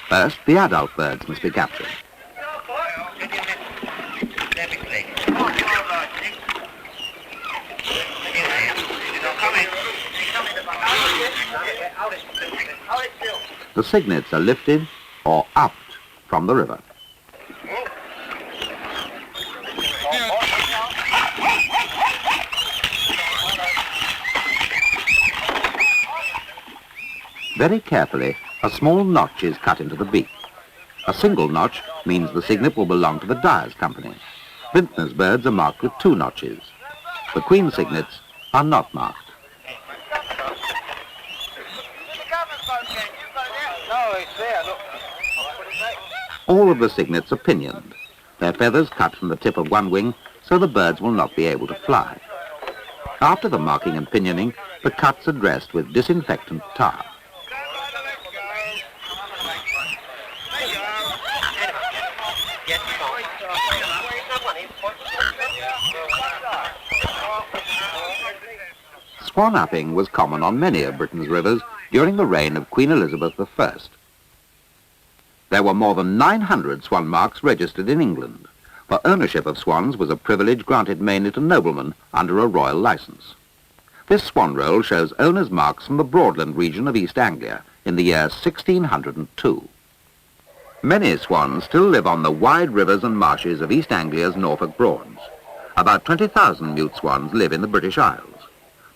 First, the adult birds must be captured. The cygnets are lifted or upped from the river. Very carefully, a small notch is cut into the beak. A single notch means the cygnet will belong to the dyer's company. Vintner's birds are marked with 2 notches. The queen cygnets are not marked. All of the cygnets are pinioned. Their feathers cut from the tip of one wing so the birds will not be able to fly. After the marking and pinioning, the cuts are dressed with disinfectant tar. Swan upping was common on many of Britain's rivers during the reign of Queen Elizabeth I. There were more than 900 swan marks registered in England, for ownership of swans was a privilege granted mainly to noblemen under a royal licence. This swan roll shows owners' marks from the Broadland region of East Anglia in the year 1602. Many swans still live on the wide rivers and marshes of East Anglia's Norfolk Broads. About 20,000 mute swans live in the British Isles.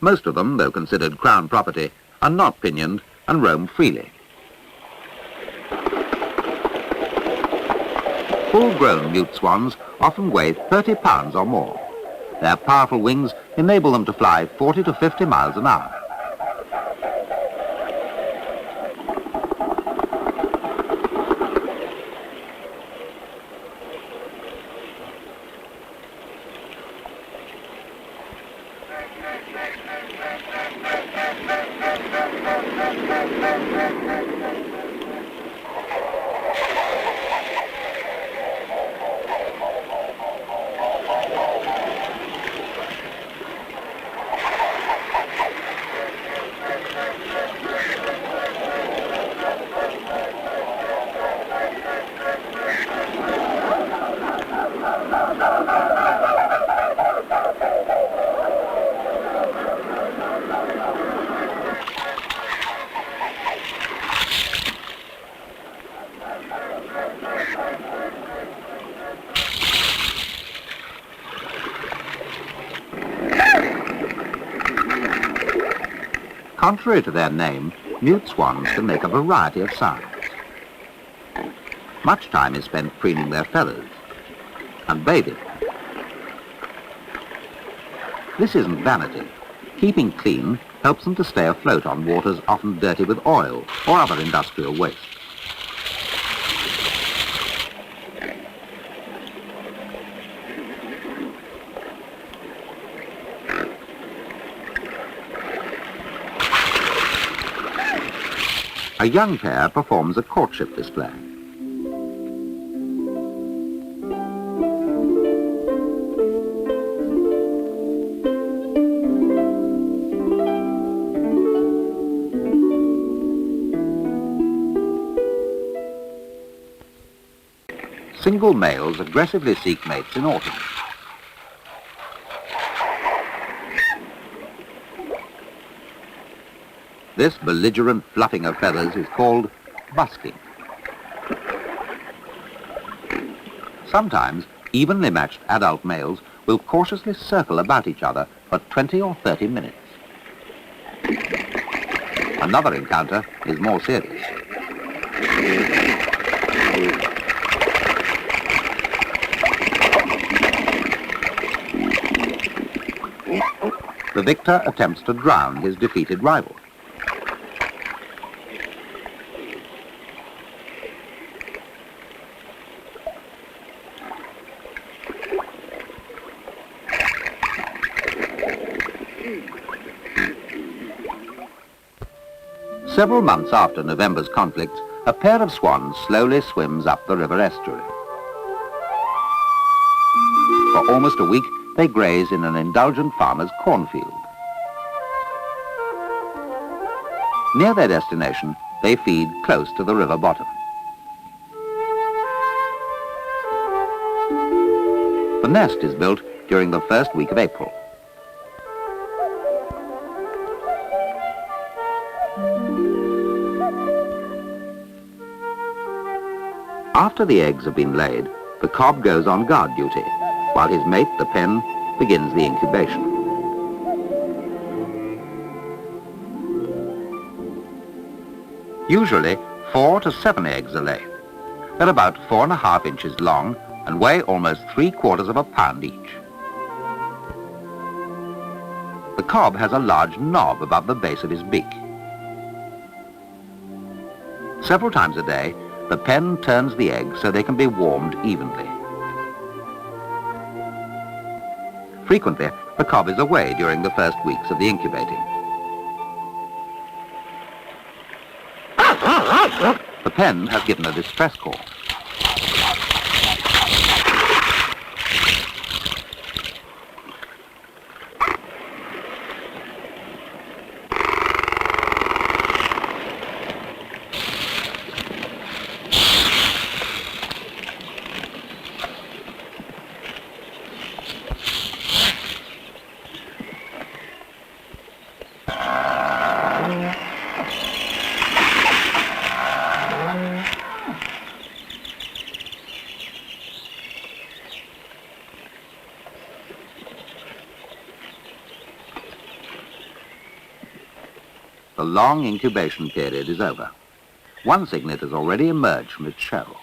Most of them, though considered crown property, are not pinioned and roam freely. Full-grown mute swans often weigh 30 pounds or more. Their powerful wings enable them to fly 40 to 50 miles an hour. Contrary to their name, mute swans can make a variety of sounds. Much time is spent preening their feathers and bathing. This isn't vanity. Keeping clean helps them to stay afloat on waters often dirty with oil or other industrial waste. A young pair performs a courtship display. Single males aggressively seek mates in autumn. This belligerent fluffing of feathers is called busking. Sometimes, evenly matched adult males will cautiously circle about each other for 20 or 30 minutes. Another encounter is more serious. The victor attempts to drown his defeated rival. Several months after November's conflict, a pair of swans slowly swims up the river estuary. For almost a week, they graze in an indulgent farmer's cornfield. Near their destination, they feed close to the river bottom. nest is built during the first week of April. After the eggs have been laid, the cob goes on guard duty, while his mate, the pen, begins the incubation. Usually, 4 to 7 eggs are laid. They're about 4.5 inches long and weigh almost 3/4 of a pound each. The cob has a large knob above the base of his beak. Several times a day, the pen turns the eggs so they can be warmed evenly. Frequently, the cob is away during the first weeks of the incubating. The pen has given a distress call. The long incubation period is over. One cygnet has already emerged from its shell.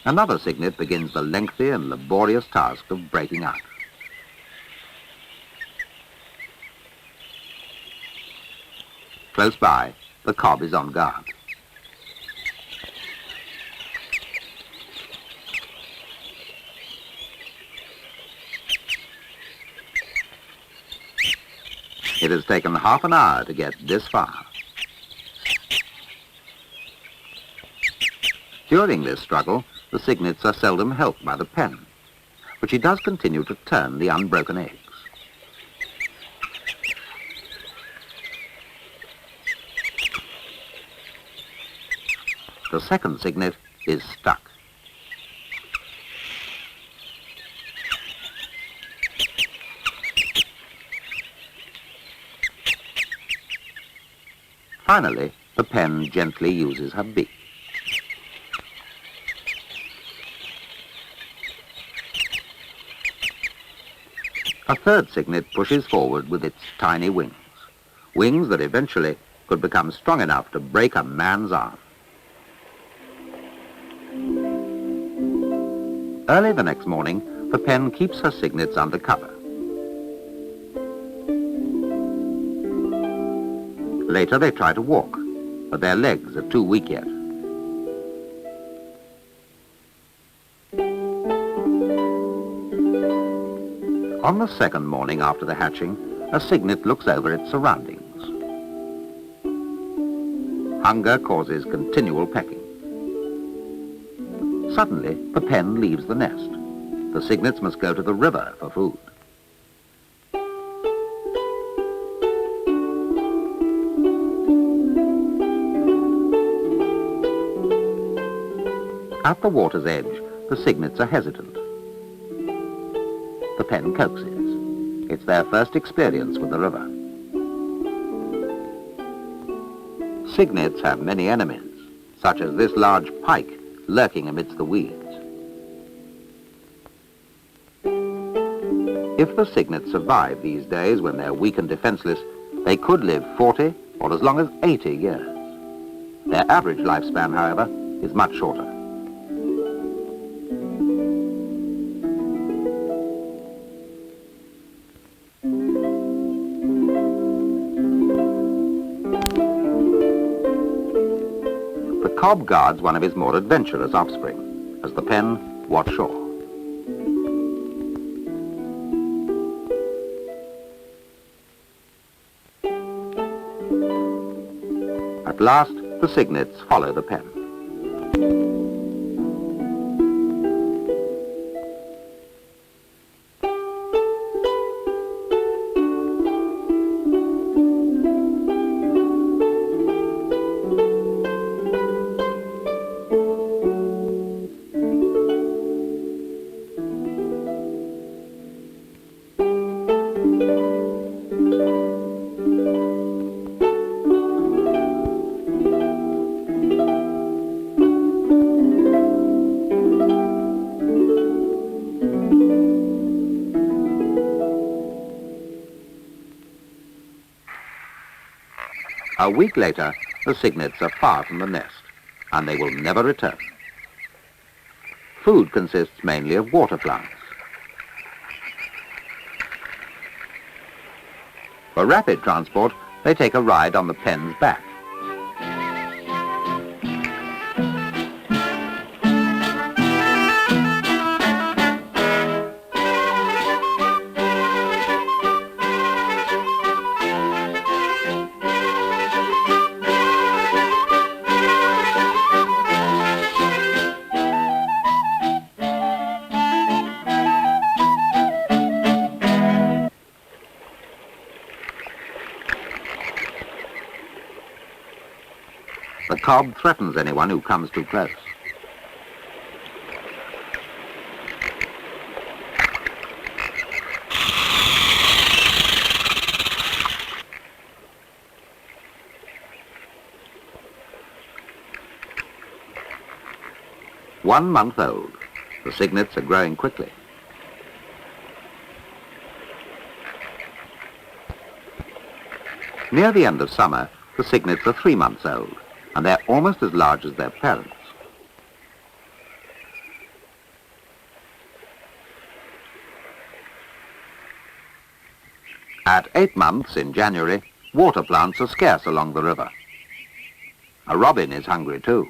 Another cygnet begins the lengthy and laborious task of breaking out. Close by, the cob is on guard. It has taken half an hour to get this far. During this struggle, the cygnets are seldom helped by the pen, but she does continue to turn the unbroken eggs. The second cygnet is stuck. Finally, the pen gently uses her beak. A third cygnet pushes forward with its tiny wings, wings that eventually could become strong enough to break a man's arm. Early the next morning, the pen keeps her cygnets under cover. Later they try to walk, but their legs are too weak yet. On the second morning after the hatching, a cygnet looks over its surroundings. Hunger causes continual pecking. Suddenly, the pen leaves the nest. The cygnets must go to the river for food. At the water's edge, the cygnets are hesitant. The pen coaxes. It's their first experience with the river. Cygnets have many enemies, such as this large pike lurking amidst the weeds. If the cygnets survive these days when they're weak and defenseless, they could live 40 or as long as 80 years. Their average lifespan, however, is much shorter. The cob guards one of his more adventurous offspring, as the pen watch shore. At last, the cygnets follow the pen. A week later, the cygnets are far from the nest, and they will never return. Food consists mainly of water plants. For rapid transport, they take a ride on the pen's back. The cob threatens anyone who comes too close. One month old. The cygnets are growing quickly. Near the end of summer, the cygnets are 3 months old, and they're almost as large as their parents. At 8 months in January, water plants are scarce along the river. A robin is hungry too.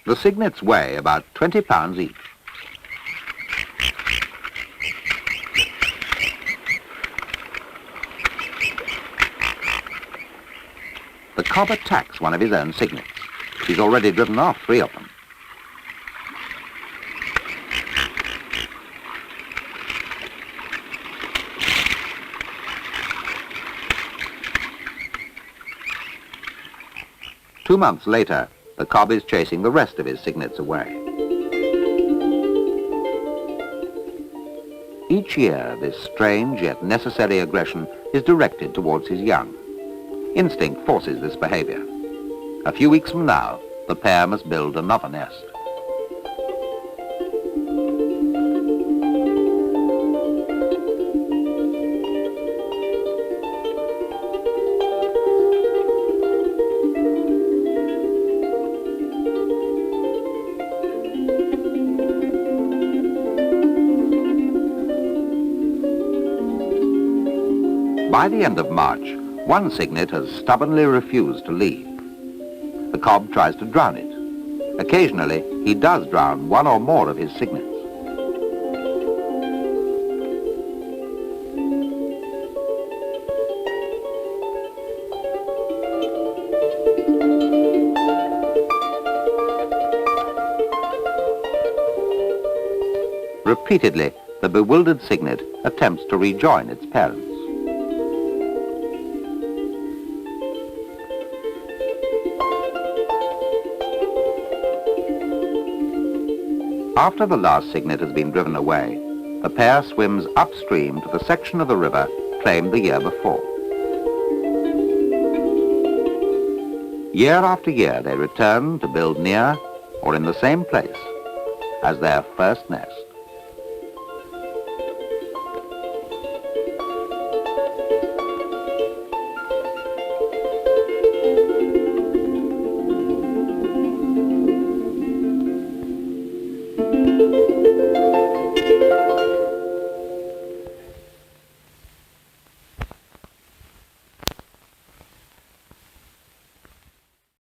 The cygnets weigh about 20 pounds each. The cob attacks one of his own cygnets. He's already driven off 3 of them. Two months later, the cob is chasing the rest of his cygnets away. Each year, this strange yet necessary aggression is directed towards his young. Instinct forces this behavior. A few weeks from now, the pair must build another nest. By the end of March, one cygnet has stubbornly refused to leave. The cob tries to drown it. Occasionally, he does drown one or more of his cygnets. Repeatedly, the bewildered cygnet attempts to rejoin its parents. After the last cygnet has been driven away, the pair swims upstream to the section of the river claimed the year before. Year after year they return to build near or in the same place as their first nest.